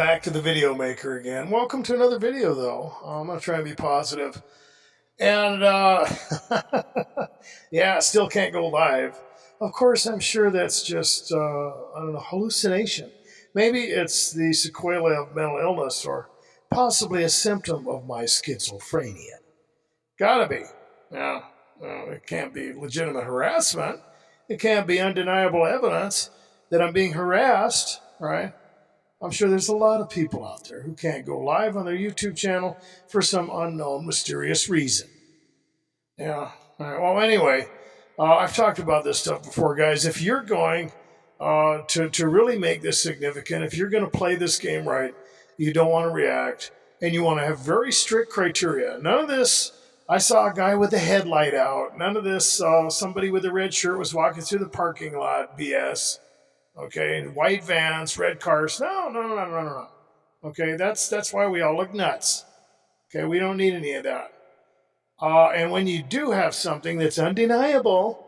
back to the video maker again. Welcome to another video, though. I'm going to try and be positive. And, yeah, still can't go live. Of course, I'm sure that's just, I don't know, hallucination. Maybe it's the sequelae of mental illness or possibly a symptom of my schizophrenia. Gotta be. Yeah, it can't be legitimate harassment. It can't be undeniable evidence that I'm being harassed, right? I'm sure there's a lot of people out there who can't go live on their YouTube channel for some unknown, mysterious reason. Yeah. All right. Well, anyway, I've talked about this stuff before, guys. If you're going to really make this significant, if you're going to play this game right, you don't want to react, and you want to have very strict criteria. None of this, I saw a guy with a headlight out. None of this, somebody with a red shirt was walking through the parking lot, BS. Okay, white vans, red cars. No. Okay, that's why we all look nuts. Okay, we don't need any of that. And when you do have something that's undeniable,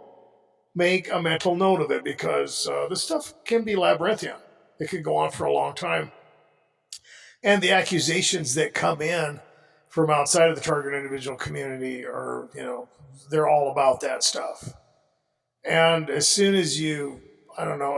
make a mental note of it because this stuff can be labyrinthian. It can go on for a long time. And the accusations that come in from outside of the target individual community are, they're all about that stuff. And as soon as you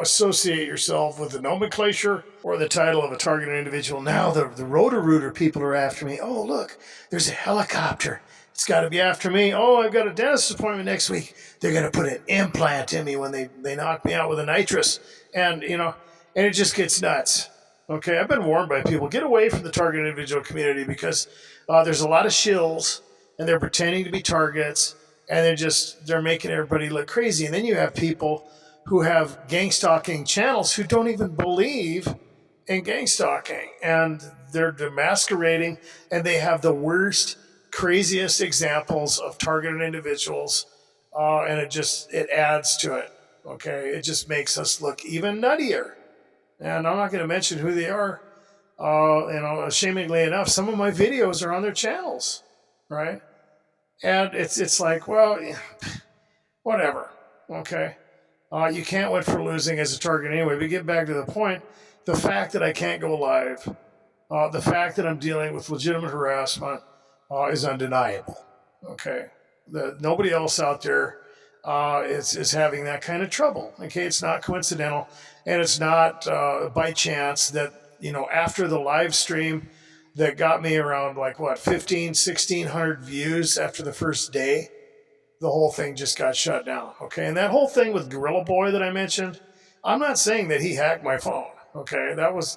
associate yourself with the nomenclature or the title of a targeted individual. Now the Roto-Rooter people are after me. Oh, look, there's a helicopter. It's got to be after me. Oh, I've got a dentist appointment next week. They're going to put an implant in me when they knock me out with a nitrous. And, and it just gets nuts. Okay, I've been warned by people, get away from the targeted individual community because there's a lot of shills and they're pretending to be targets and they're making everybody look crazy. And then you have people who have gangstalking channels who don't even believe in gangstalking. And they're masquerading, and they have the worst, craziest examples of targeted individuals. And it adds to it, okay? It just makes us look even nuttier. And I'm not going to mention who they are. Ashamedly enough, some of my videos are on their channels, right? And it's like, well, whatever, okay? You can't win for losing as a target anyway. But get back to the point, the fact that I can't go live, the fact that I'm dealing with legitimate harassment is undeniable. Okay, nobody else out there is having that kind of trouble. Okay, it's not coincidental, and it's not by chance that after the live stream that got me around 1,600 views after the first day, the whole thing just got shut down, okay? And that whole thing with Gorilla Boy that I mentioned, I'm not saying that he hacked my phone, okay?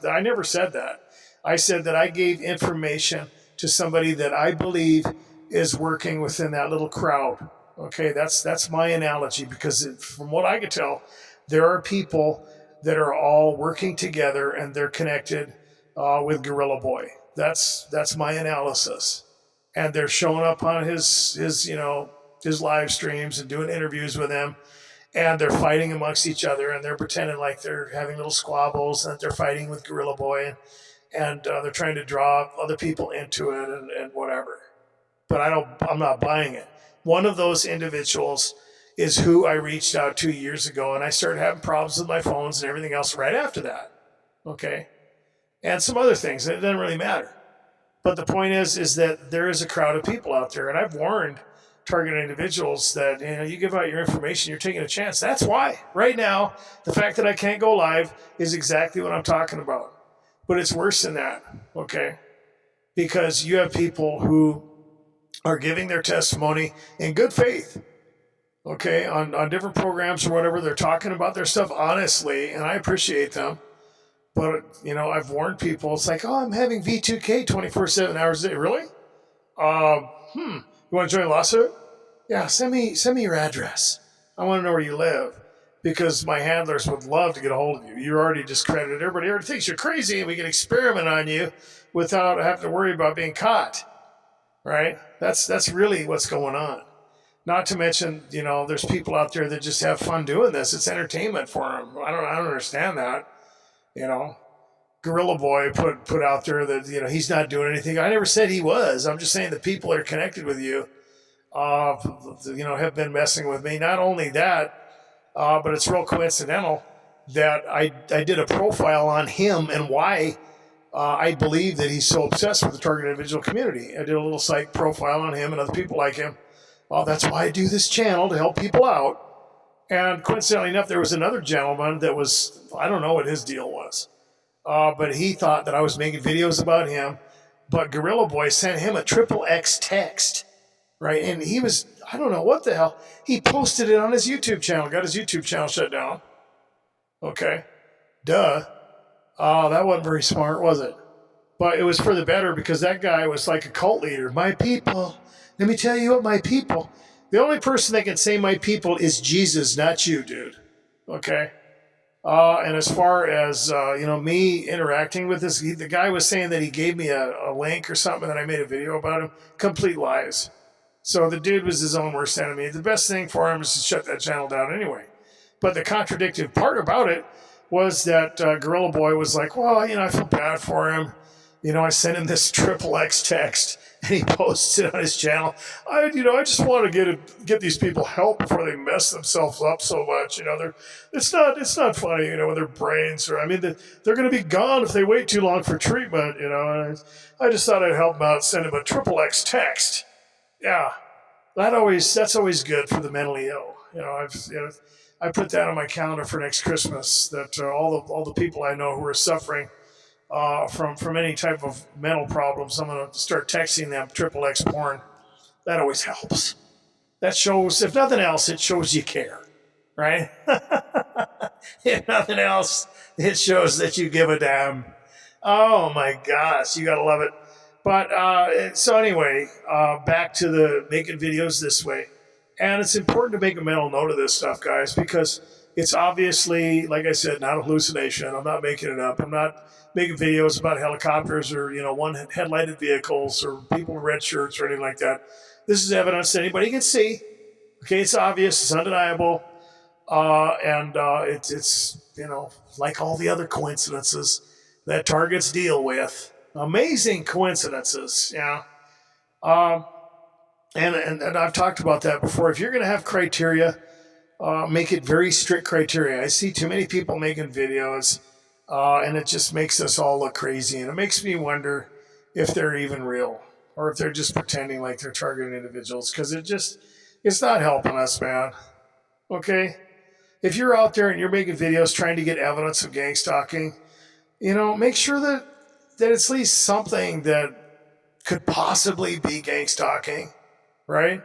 I never said that. I said that I gave information to somebody that I believe is working within that little crowd, okay? That's my analogy because from what I could tell, there are people that are all working together and they're connected with Gorilla Boy. That's my analysis. And they're showing up on his live streams and doing interviews with him, and they're fighting amongst each other, and they're pretending like they're having little squabbles and they're fighting with Gorilla Boy, and they're trying to draw other people into it and whatever. But I'm not buying it. One of those individuals is who I reached out to years ago, and I started having problems with my phones and everything else right after that. Okay, and some other things. It doesn't really matter. But the point is that there is a crowd of people out there, and I've warned targeted individuals that you give out your information, you're taking a chance. That's why right now the fact that I can't go live is exactly what I'm talking about. But it's worse than that, okay? Because you have people who are giving their testimony in good faith, okay, on different programs or whatever. They're talking about their stuff honestly, and I appreciate them. But I've warned people. It's like, oh, I'm having V2K 24/7 hours a day. Really? You want to join a lawsuit? Yeah, send me your address. I want to know where you live because my handlers would love to get a hold of you. You're already discredited. Everybody already thinks you're crazy, and we can experiment on you without having to worry about being caught, right? That's really what's going on. Not to mention, there's people out there that just have fun doing this. It's entertainment for them. I don't understand that. Gorilla Boy put out there that he's not doing anything. I never said he was. I'm just saying the people that are connected with you, have been messing with me. Not only that, but it's real coincidental that I did a profile on him and why I believe that he's so obsessed with the target individual community. I did a little psych profile on him and other people like him. That's why I do this channel, to help people out. And coincidentally enough, there was another gentleman that was, I don't know what his deal was, but he thought that I was making videos about him. But Gorilla Boy sent him a triple X text, right? And he was, I don't know what the hell, he posted it on his YouTube channel, got his YouTube channel shut down. Okay, duh. That wasn't very smart, was it? But it was for the better, because that guy was like a cult leader. My people, let me tell you what, my people. The only person that can say my people is Jesus, not you, dude. Okay? And as far as, me interacting with this, the guy was saying that he gave me a link or something, and I made a video about him. Complete lies. So the dude was his own worst enemy. The best thing for him is to shut that channel down anyway. But the contradictive part about it was that Gorilla Boy was like, well, I feel bad for him. I sent him this triple X text, and he posted it on his channel. I just want to get these people help before they mess themselves up so much. It's not funny, with their brains, or they're going to be gone if they wait too long for treatment. And I just thought I'd help them out, send him a triple X text. Yeah, that's always good for the mentally ill. I put that on my calendar for next Christmas. That all the people I know who are suffering from any type of mental problems, I'm going to start texting them triple X porn. That always helps. That shows, if nothing else, it shows you care, right? If nothing else, it shows that you give a damn. Oh my gosh, you got to love it. But so anyway, back to the making videos this way. And it's important to make a mental note of this stuff, guys, because it's obviously, like I said, not a hallucination. I'm not making it up. I'm not making videos about helicopters or, one-headlighted vehicles or people in red shirts or anything like that. This is evidence that anybody can see. Okay, it's obvious. It's undeniable. And it's like all the other coincidences that targets deal with. Amazing coincidences, yeah. And I've talked about that before. If you're going to have criteria, make it very strict criteria. I see too many people making videos, and it just makes us all look crazy. And it makes me wonder if they're even real, or if they're just pretending like they're targeting individuals, because it's not helping us, man. Okay? If you're out there and you're making videos trying to get evidence of gang stalking, make sure that it's at least something that could possibly be gang stalking. Right?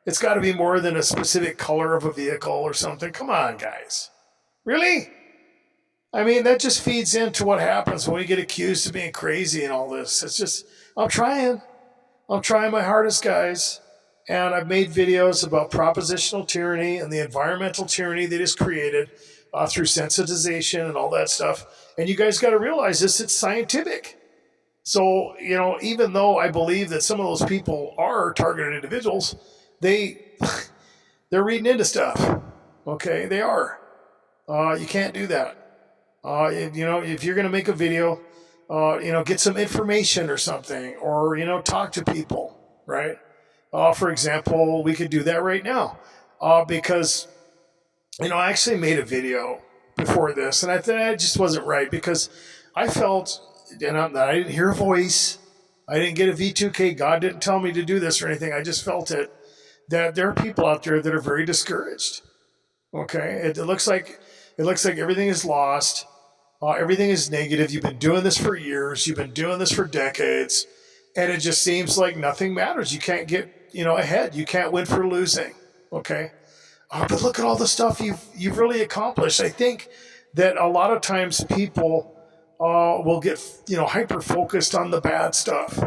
It's got to be more than a specific color of a vehicle or something. Come on, guys. Really? That just feeds into what happens when we get accused of being crazy and all this. It's just, I'm trying my hardest, guys. And I've made videos about propositional tyranny and the environmental tyranny that is created through sensitization and all that stuff. And you guys got to realize this, it's scientific. So, even though I believe that some of those people are targeted individuals, they're reading into stuff. Okay, they are. You can't do that. If you're going to make a video, get some information or something, or, talk to people, right? For example, we could do that right now because, I actually made a video before this, and I thought it just wasn't right because I felt... And I didn't hear a voice. I didn't get a V2K. God didn't tell me to do this or anything. I just felt it. That there are people out there that are very discouraged. Okay, it looks like everything is lost. Everything is negative. You've been doing this for years. You've been doing this for decades, and it just seems like nothing matters. You can't get ahead. You can't win for losing. Okay, but look at all the stuff you've really accomplished. I think that a lot of times people will get hyper focused on the bad stuff.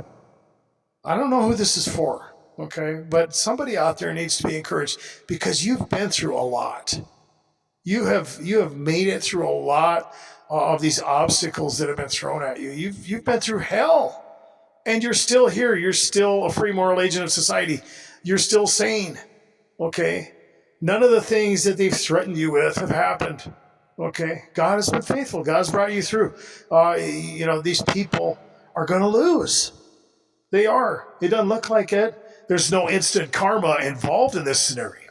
I don't know who this is for, okay? But somebody out there needs to be encouraged because you've been through a lot. You have made it through a lot of these obstacles that have been thrown at you. You've been through hell, and you're still here. You're still a free moral agent of society. You're still sane, okay? None of the things that they've threatened you with have happened. Okay, God has been faithful. God's brought you through. These people are going to lose. They are. It doesn't look like it. There's no instant karma involved in this scenario.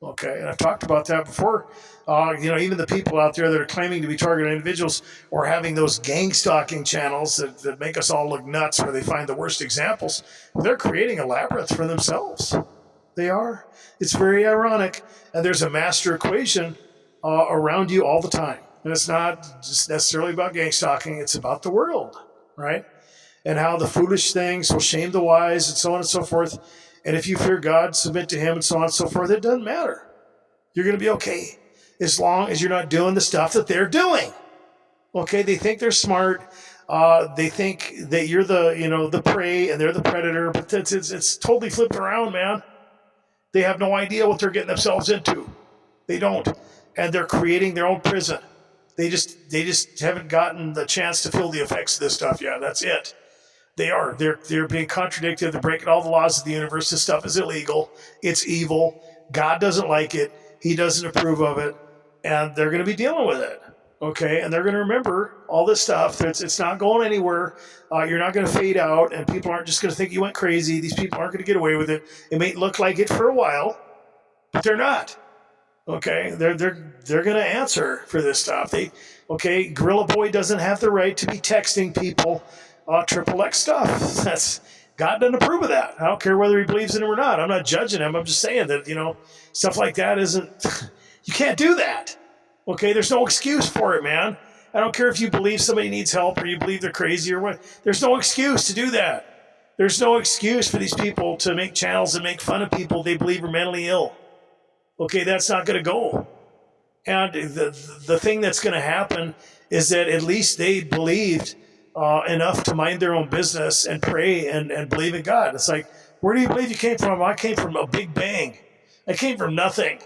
Okay, and I've talked about that before. Even the people out there that are claiming to be targeted individuals or having those gang stalking channels that make us all look nuts, where they find the worst examples, well, they're creating a labyrinth for themselves. They are. It's very ironic, and there's a master equation around you all the time. And it's not just necessarily about gang stalking; it's about the world, right? And how the foolish things will shame the wise, and so on and so forth. And if you fear God, submit to Him, and so on and so forth. It doesn't matter. You're going to be okay as long as you're not doing the stuff that they're doing. Okay, they think they're smart. They think that you're the prey and they're the predator, but it's totally flipped around, man. They have no idea what they're getting themselves into. They don't, and they're creating their own prison. They just haven't gotten the chance to feel the effects of this stuff yet. That's it. They're being contradicted. They're breaking all the laws of the universe. This stuff is illegal. It's evil. God doesn't like it. He doesn't approve of it, and they're going to be dealing with it. Okay, and they're going to remember all this stuff. It's not going anywhere. You're not going to fade out, and people aren't just going to think you went crazy. These people aren't going to get away with it. It may look like it for a while, but they're not. Okay, they're going to answer for this stuff. Gorilla Boy doesn't have the right to be texting people triple X stuff. God doesn't approve of that. I don't care whether he believes in it or not. I'm not judging him. I'm just saying that stuff like that isn't. You can't do that. Okay, there's no excuse for it, man. I don't care if you believe somebody needs help or you believe they're crazy or what. There's no excuse to do that. There's no excuse for these people to make channels and make fun of people they believe are mentally ill. Okay, that's not going to go. And the thing that's going to happen is that at least they believed enough to mind their own business and pray and believe in God. It's like, where do you believe you came from? I came from a big bang. I came from nothing.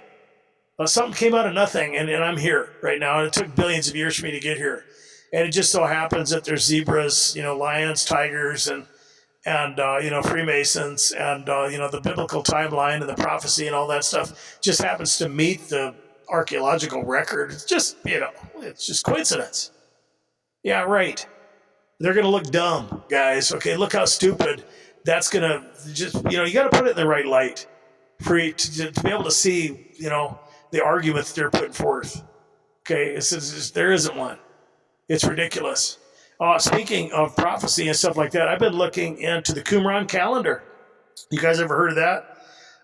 Something came out of nothing, and I'm here right now. And it took billions of years for me to get here. And it just so happens that there's zebras, lions, tigers, and Freemasons, and the biblical timeline and the prophecy and all that stuff just happens to meet the archaeological record. It's just coincidence. Yeah, right. They're going to look dumb, guys. Okay, look how stupid that's going to just, you got to put it in the right light for you to be able to see, the arguments they're putting forth. Okay, there isn't one. It's ridiculous. Speaking of prophecy and stuff like that, I've been looking into the Qumran calendar. You guys ever heard of that?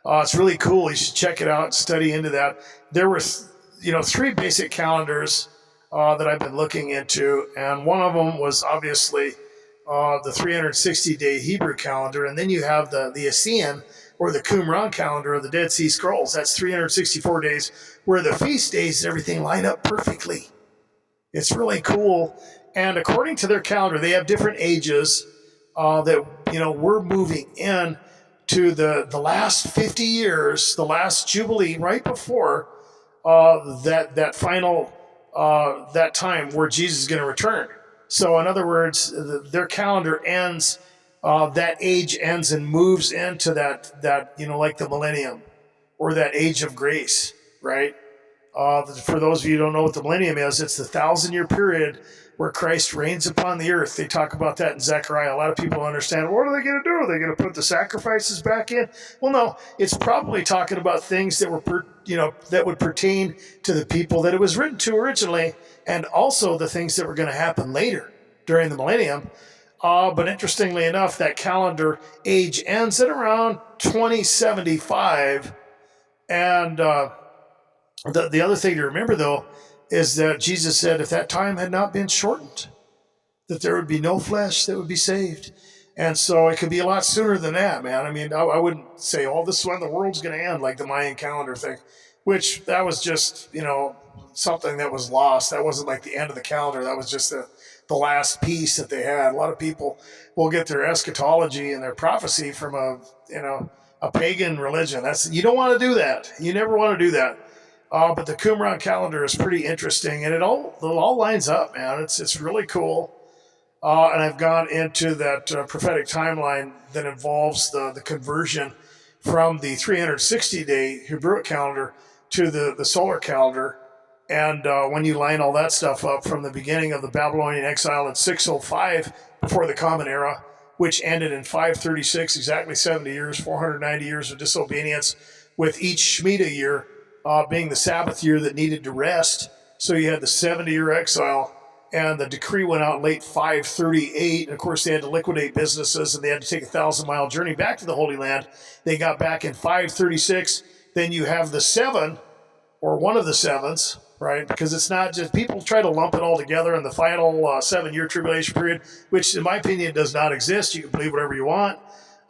It's really cool. You should check it out and study into that. There were, three basic calendars that I've been looking into, and one of them was obviously the 360-day Hebrew calendar, and then you have the Assyrian or the Qumran calendar of the Dead Sea Scrolls. That's 364 days, where the feast days and everything line up perfectly. It's really cool. And according to their calendar, they have different ages that, we're moving in to the last 50 years, the last Jubilee, right before that final, that time where Jesus is going to return. So in other words, their calendar ends, that age ends and moves into that like the millennium or that age of grace, right? For those of you who don't know what the millennium is, it's the 1,000-year period where Christ reigns upon the earth. They talk about that in Zechariah. A lot of people don't understand, what are they going to do? Are they going to put the sacrifices back in? Well, no, it's probably talking about things that were, that would pertain to the people that it was written to originally, and also the things that were going to happen later during the millennium. But interestingly enough, that calendar age ends at around 2075. And the other thing to remember, though, is that Jesus said if that time had not been shortened, that there would be no flesh that would be saved. And so it could be a lot sooner than that, man. I mean, I wouldn't say, this is when the world's going to end, like the Mayan calendar thing, which that was just, something that was lost. That wasn't like the end of the calendar. That was just the last piece that they had. A lot of people will get their eschatology and their prophecy from a pagan religion. You don't want to do that. You never want to do that. But the Qumran calendar is pretty interesting, and it all lines up, man. It's really cool. And I've gone into that prophetic timeline that involves the conversion from the 360-day Hebrew calendar to the solar calendar. And when you line all that stuff up from the beginning of the Babylonian exile in 605 before the Common Era, which ended in 536, exactly 70 years, 490 years of disobedience, with each Shemitah year being the Sabbath year that needed to rest. So you had the 70-year exile, and the decree went out late 538. And of course, they had to liquidate businesses, and they had to take a 1,000-mile journey back to the Holy Land. They got back in 536. Then you have the 7, or one of the 7s, right? Because it's not just, people try to lump it all together in the final 7-year tribulation period, which in my opinion does not exist. You can believe whatever you want.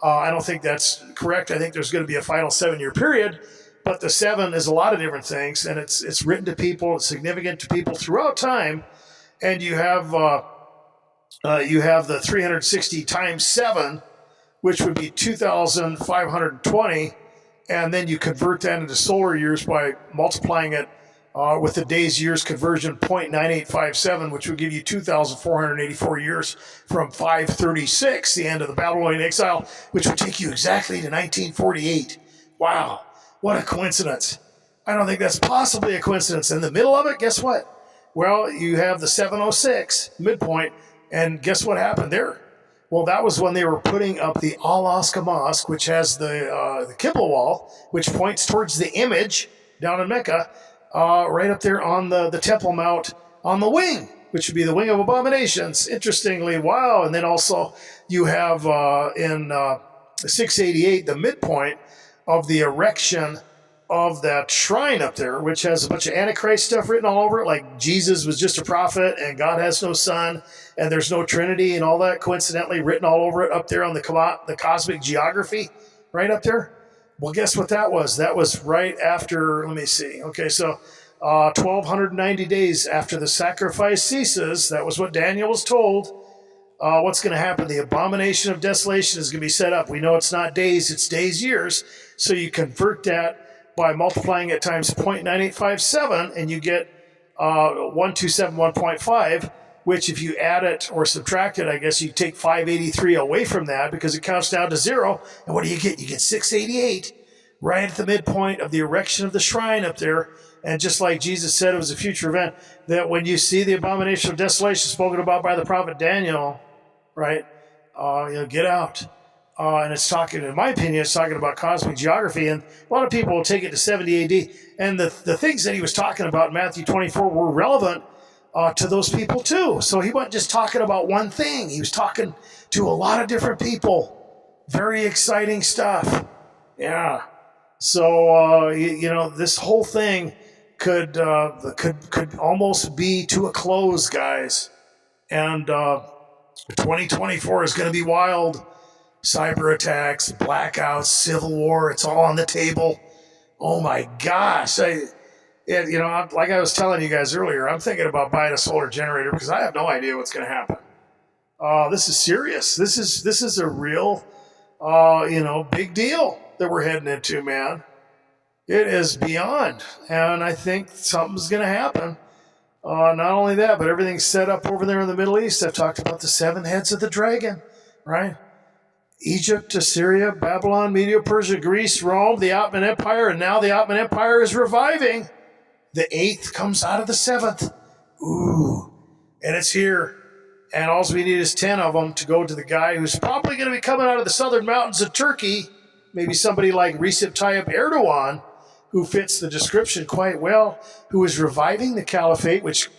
I don't think that's correct. I think there's going to be a final 7-year period, but the 7 is a lot of different things, and it's written to people, it's significant to people throughout time, and you have the 360 times 7, which would be 2,520, and then you convert that into solar years by multiplying it with the days years conversion 0.9857, which would give you 2,484 years from 536, the end of the Babylonian exile, which would take you exactly to 1948. Wow, what a coincidence. I don't think that's possibly a coincidence. In the middle of it, guess what? Well, you have the 706 midpoint, and guess what happened there? Well, that was when they were putting up the Al-Aqsa Mosque, which has the Qibla wall, which points towards the image down in Mecca, right up there on the Temple Mount on the wing, which would be the wing of abominations. Interestingly, wow. And then also you have in 688, the midpoint of the erection of that shrine up there, which has a bunch of Antichrist stuff written all over it, like Jesus was just a prophet and God has no son and there's no Trinity and all that, coincidentally written all over it up there on the cosmic geography right up there. Well, guess what that was? That was right after, let me see. Okay, so 1,290 days after the sacrifice ceases, that was what Daniel was told. What's going to happen? The abomination of desolation is going to be set up. We know it's not days, it's days, years. So you convert that by multiplying it times 0.9857, and you get 1271.5, which if you add it or subtract it, I guess you take 583 away from that because it counts down to 0. And what do you get? You get 688 right at the midpoint of the erection of the shrine up there. And just like Jesus said, it was a future event, that when you see the abomination of desolation spoken about by the prophet Daniel, right, get out. And it's talking, in my opinion, it's talking about cosmic geography. And a lot of people will take it to 70 AD. And the things that he was talking about in Matthew 24 were relevant to those people too. So he wasn't just talking about one thing. He was talking to a lot of different people. Very exciting stuff. Yeah. So, this whole thing could almost be to a close, guys. And 2024 is going to be wild. Cyber attacks, blackouts, civil war, it's all on the table. Oh my gosh. Like I was telling you guys earlier, I'm thinking about buying a solar generator because I have no idea what's going to happen. This is serious. This is a real, big deal that we're heading into, man. It is beyond. And I think something's going to happen. Not only that, but everything's set up over there in the Middle East. I've talked about the 7 heads of the dragon, right? Egypt, Assyria, Babylon, Media, Persia, Greece, Rome, the Ottoman Empire, and now the Ottoman Empire is reviving. The 8th comes out of the 7th. Ooh, and it's here. And all we need is 10 of them to go to the guy who's probably going to be coming out of the southern mountains of Turkey, maybe somebody like Recep Tayyip Erdogan, who fits the description quite well, who is reviving the caliphate, which,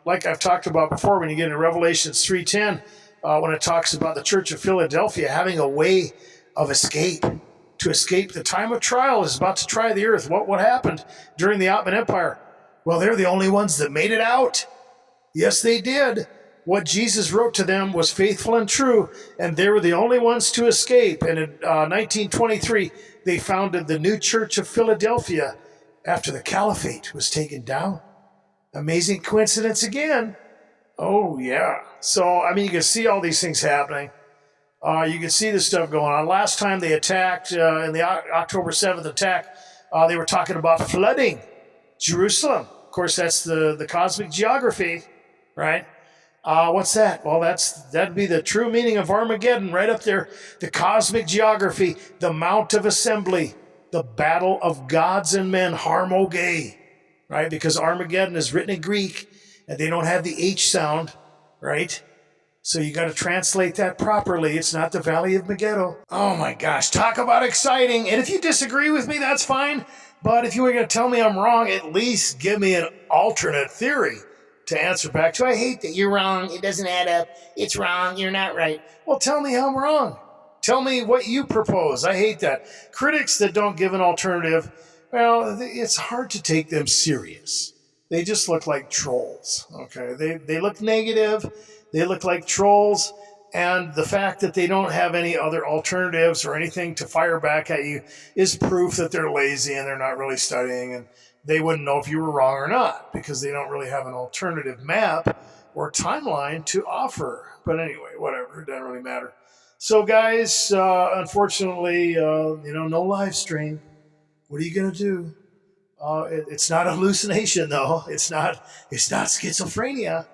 like I've talked about before, when you get into Revelations 3:10, when it talks about the Church of Philadelphia having a way of escape, to escape the time of trial is about to try the earth. What happened during the Ottoman Empire? Well, they're the only ones that made it out. Yes, they did. What Jesus wrote to them was faithful and true, and they were the only ones to escape. And in 1923, they founded the new Church of Philadelphia after the caliphate was taken down. Amazing coincidence again. Oh, yeah. So, you can see all these things happening. You can see this stuff going on. Last time they attacked, in the October 7th attack, they were talking about flooding Jerusalem. Of course, that's the cosmic geography, right? What's that? Well, that'd be the true meaning of Armageddon right up there. The cosmic geography, the Mount of Assembly, the battle of gods and men, Harmoge, right? Because Armageddon is written in Greek, and they don't have the H sound, right? So you got to translate that properly. It's not the Valley of Megiddo. Oh my gosh, talk about exciting. And if you disagree with me, that's fine. But if you were going to tell me I'm wrong, at least give me an alternate theory to answer back to. I hate that you're wrong. It doesn't add up. It's wrong. You're not right. Well, tell me how I'm wrong. Tell me what you propose. I hate that. Critics that don't give an alternative, well, it's hard to take them serious. They just look like trolls, okay? They look negative. They look like trolls. And the fact that they don't have any other alternatives or anything to fire back at you is proof that they're lazy and they're not really studying. And they wouldn't know if you were wrong or not because they don't really have an alternative map or timeline to offer. But anyway, whatever. It doesn't really matter. So, guys, unfortunately, no live stream. What are you going to do? It's not a hallucination, though. It's not schizophrenia.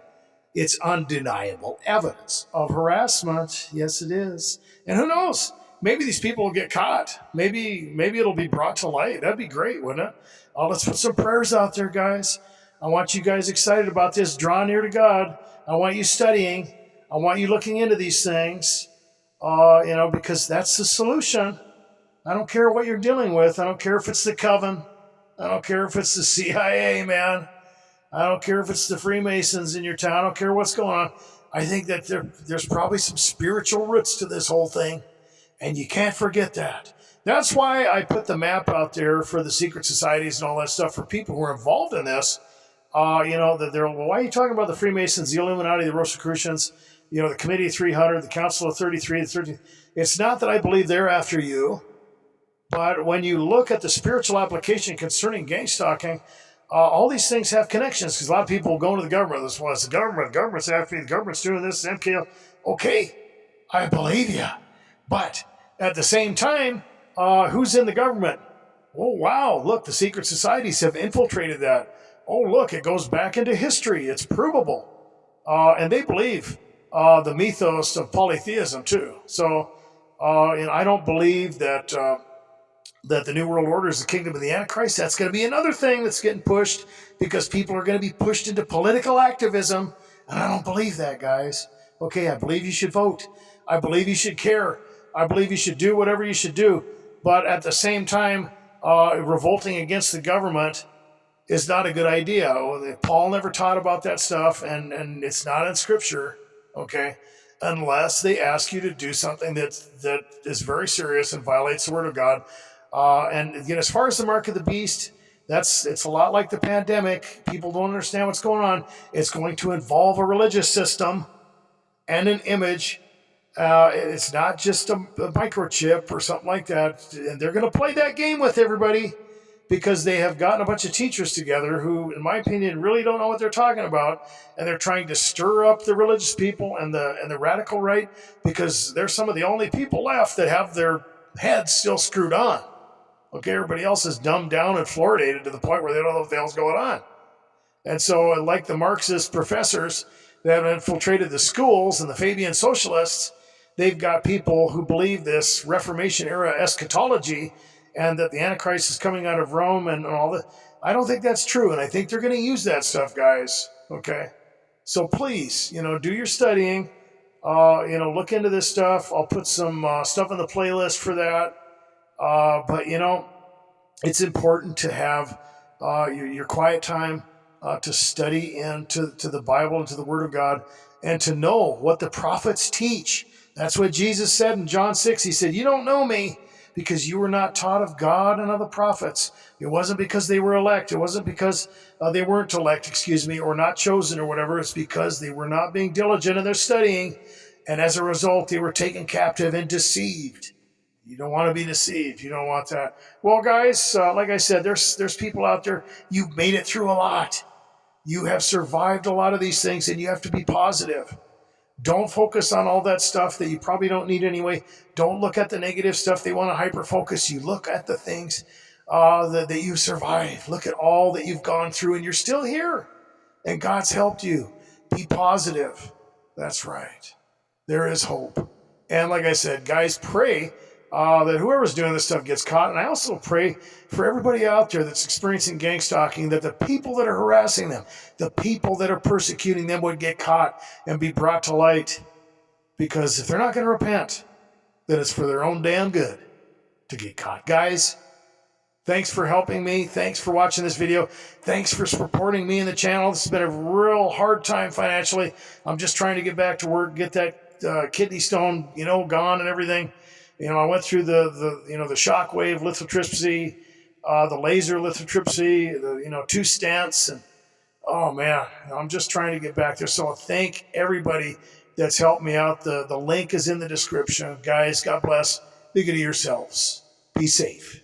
It's undeniable evidence of harassment. Yes, it is. And who knows? Maybe these people will get caught. Maybe it'll be brought to light. That'd be great, wouldn't it? Let's put some prayers out there, guys. I want you guys excited about this. Draw near to God. I want you studying. I want you looking into these things, because that's the solution. I don't care what you're dealing with. I don't care if it's the coven. I don't care if it's the CIA, man. I don't care if it's the Freemasons in your town. I don't care what's going on. I think that there's probably some spiritual roots to this whole thing, and you can't forget that. That's why I put the map out there for the secret societies and all that stuff for people who are involved in this. Why are you talking about the Freemasons, the Illuminati, the Rosicrucians, the Committee of 300, the Council of 33, the 13? It's not that I believe they're after you, but when you look at the spiritual application concerning gang stalking, all these things have connections because a lot of people go into the government. This was the government's after me, the government's doing this, MKL. Okay, I believe you. But at the same time, who's in the government? Oh, wow, look, the secret societies have infiltrated that. Oh, look, it goes back into history. It's provable. And they believe the mythos of polytheism, too. So I don't believe that the New World Order is the kingdom of the Antichrist. That's going to be another thing that's getting pushed because people are going to be pushed into political activism. And I don't believe that, guys. Okay, I believe you should vote. I believe you should care. I believe you should do whatever you should do. But at the same time, revolting against the government is not a good idea. Paul never taught about that stuff, and it's not in Scripture, okay, unless they ask you to do something that is very serious and violates the Word of God. And again, as far as the mark of the beast, it's a lot like the pandemic. People don't understand what's going on. It's going to involve a religious system and an image. It's not just a microchip or something like that. And they're going to play that game with everybody because they have gotten a bunch of teachers together who, in my opinion, really don't know what they're talking about. And they're trying to stir up the religious people and the radical right because they're some of the only people left that have their heads still screwed on. Okay, everybody else is dumbed down and fluoridated to the point where they don't know what the hell's going on. And so, like the Marxist professors that have infiltrated the schools and the Fabian socialists, they've got people who believe this Reformation era eschatology and that the Antichrist is coming out of Rome and all that. I don't think that's true, and I think they're going to use that stuff, guys. Okay? So please, do your studying. Look into this stuff. I'll put some stuff in the playlist for that. But it's important to have your quiet time to study into the Bible and to the Word of God and to know what the prophets teach. That's what Jesus said in John 6. He said, you don't know me because you were not taught of God and of the prophets. It wasn't because they were elect. It wasn't because they weren't elect, or not chosen or whatever. It's because they were not being diligent in their studying. And as a result, they were taken captive and deceived. You don't want to be deceived. You don't want that. Well, guys, like I said, there's people out there. You've made it through a lot. You have survived a lot of these things, and you have to be positive. Don't focus on all that stuff that you probably don't need anyway. Don't look at the negative stuff. They want to hyper-focus. You look at the things that you've survived. Look at all that you've gone through, and you're still here. And God's helped you. Be positive. That's right. There is hope. And like I said, guys, pray that whoever's doing this stuff gets caught. And I also pray for everybody out there that's experiencing gang stalking, that the people that are harassing them, the people that are persecuting them would get caught and be brought to light. Because if they're not going to repent, then it's for their own damn good to get caught. Guys, thanks for helping me. Thanks for watching this video. Thanks for supporting me in the channel. This has been a real hard time financially. I'm just trying to get back to work, get that kidney stone, gone and everything. I went through the shockwave lithotripsy, the laser lithotripsy, 2 stents, and oh man, I'm just trying to get back there. So thank everybody that's helped me out. The link is in the description. Guys, God bless. Be good to yourselves. Be safe.